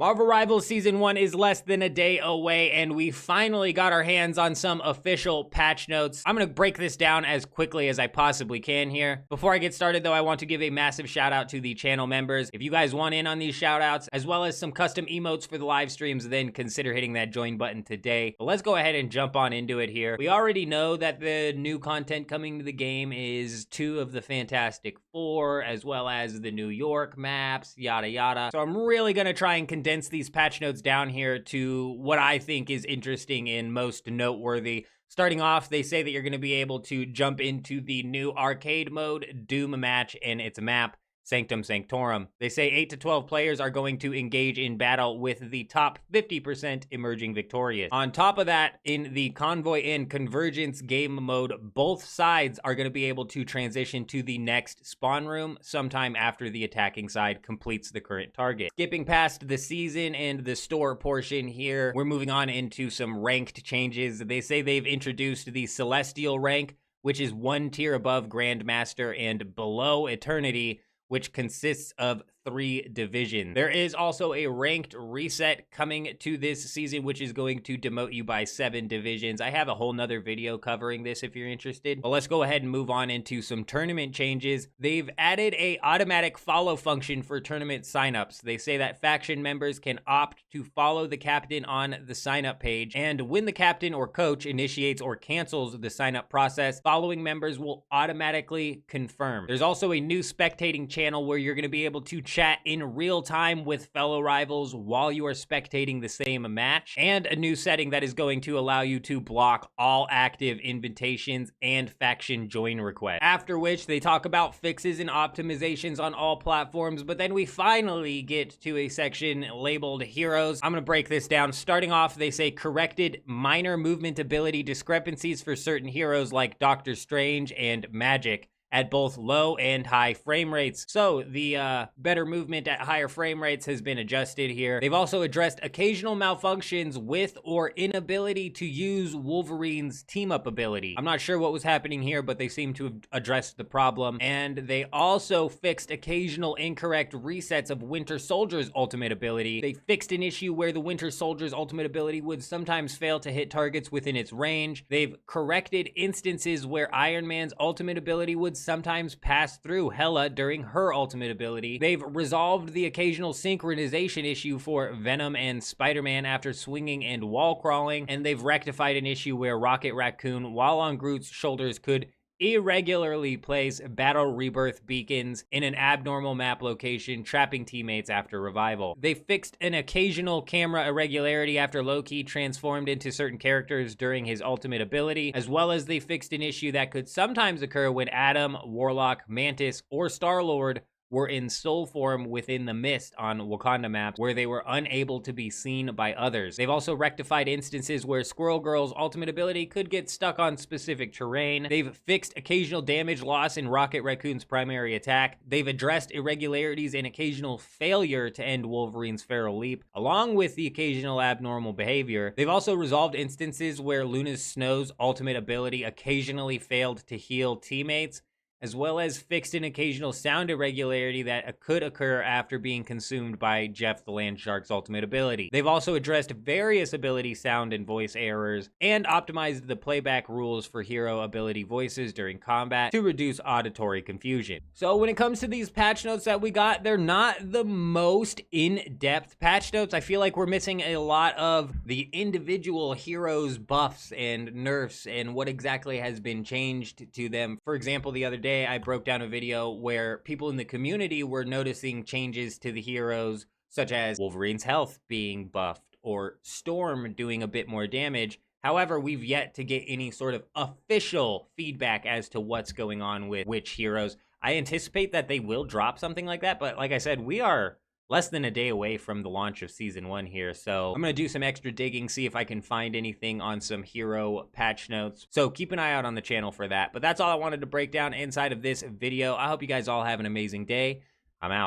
Marvel Rivals Season 1 is less than a day away, and we finally got our hands on some official patch notes. I'm gonna break this down as quickly as I possibly can here. Before I get started, though, I want to give a massive shout out to the channel members. If you guys want in on these shout outs, as well as some custom emotes for the live streams, then consider hitting that join button today. But let's go ahead and jump on into it here. We already know that the new content coming to the game is 2 of the Fantastic Four, as well as the New York maps, yada yada. So I'm really gonna try and condense these patch notes down here to what I think is interesting and most noteworthy. Starting off, they say that you're going to be able to jump into the new arcade mode, Doom match, and its map, Sanctum Sanctorum. They say 8 to 12 players are going to engage in battle with the top 50% emerging victorious. On top of that, in the Convoy and Convergence game mode, both sides are going to be able to transition to the next spawn room sometime after the attacking side completes the current target. Skipping past the season and the store portion here, we're moving on into some ranked changes. They say they've introduced the Celestial rank, which is 1 tier above Grandmaster and below Eternity, which consists of 3 divisions. There is also a ranked reset coming to this season, which is going to demote you by 7 divisions. I have a whole nother video covering this if you're interested. But let's go ahead and move on into some tournament changes. They've added a automatic follow function for tournament signups. They say that faction members can opt to follow the captain on the signup page, and when the captain or coach initiates or cancels the signup process, following members will automatically confirm. There's also a new spectating channel where you're going to be able to chat in real time with fellow rivals while you are spectating the same match, and a new setting that is going to allow you to block all active invitations and faction join requests. After which they talk about fixes and optimizations on all platforms, but then we finally get to a section labeled Heroes. I'm gonna break this down. Starting off, they say corrected minor movement ability discrepancies for certain heroes like Doctor Strange and Magic at both low and high frame rates. So the better movement at higher frame rates has been adjusted here. They've also addressed occasional malfunctions with or inability to use Wolverine's team-up ability. I'm not sure what was happening here, but they seem to have addressed the problem. And they also fixed occasional incorrect resets of Winter Soldier's ultimate ability. They fixed an issue where the Winter Soldier's ultimate ability would sometimes fail to hit targets within its range. They've corrected instances where Iron Man's ultimate ability would sometimes pass through Hela during her ultimate ability. They've resolved the occasional synchronization issue for Venom and Spider-Man after swinging and wall crawling, and they've rectified an issue where Rocket Raccoon, while on Groot's shoulders, could irregularly place battle rebirth beacons in an abnormal map location, trapping teammates after revival. They fixed an occasional camera irregularity after Loki transformed into certain characters during his ultimate ability, as well as they fixed an issue that could sometimes occur when Adam, Warlock, Mantis, or Star-Lord were in soul form within the mist on Wakanda maps where they were unable to be seen by others. They've also rectified instances where Squirrel Girl's ultimate ability could get stuck on specific terrain. They've fixed occasional damage loss in Rocket Raccoon's primary attack. They've addressed irregularities and occasional failure to end Wolverine's feral leap, along with the occasional abnormal behavior. They've also resolved instances where Luna Snow's ultimate ability occasionally failed to heal teammates, as well as fixed an occasional sound irregularity that could occur after being consumed by Jeff the Landshark's ultimate ability. They've also addressed various ability sound and voice errors, and optimized the playback rules for hero ability voices during combat to reduce auditory confusion. So when it comes to these patch notes that we got, they're not the most in-depth patch notes. I feel like we're missing a lot of the individual heroes' buffs and nerfs and what exactly has been changed to them. For example, the other day, I broke down a video where people in the community were noticing changes to the heroes, such as Wolverine's health being buffed or Storm doing a bit more damage. However, we've yet to get any sort of official feedback as to what's going on with which heroes. I anticipate that they will drop something like that, but like I said, we are less than a day away from the launch of Season 1 here, so I'm gonna do some extra digging, see if I can find anything on some hero patch notes. So keep an eye out on the channel for that. But that's all I wanted to break down inside of this video. I hope you guys all have an amazing day. I'm out.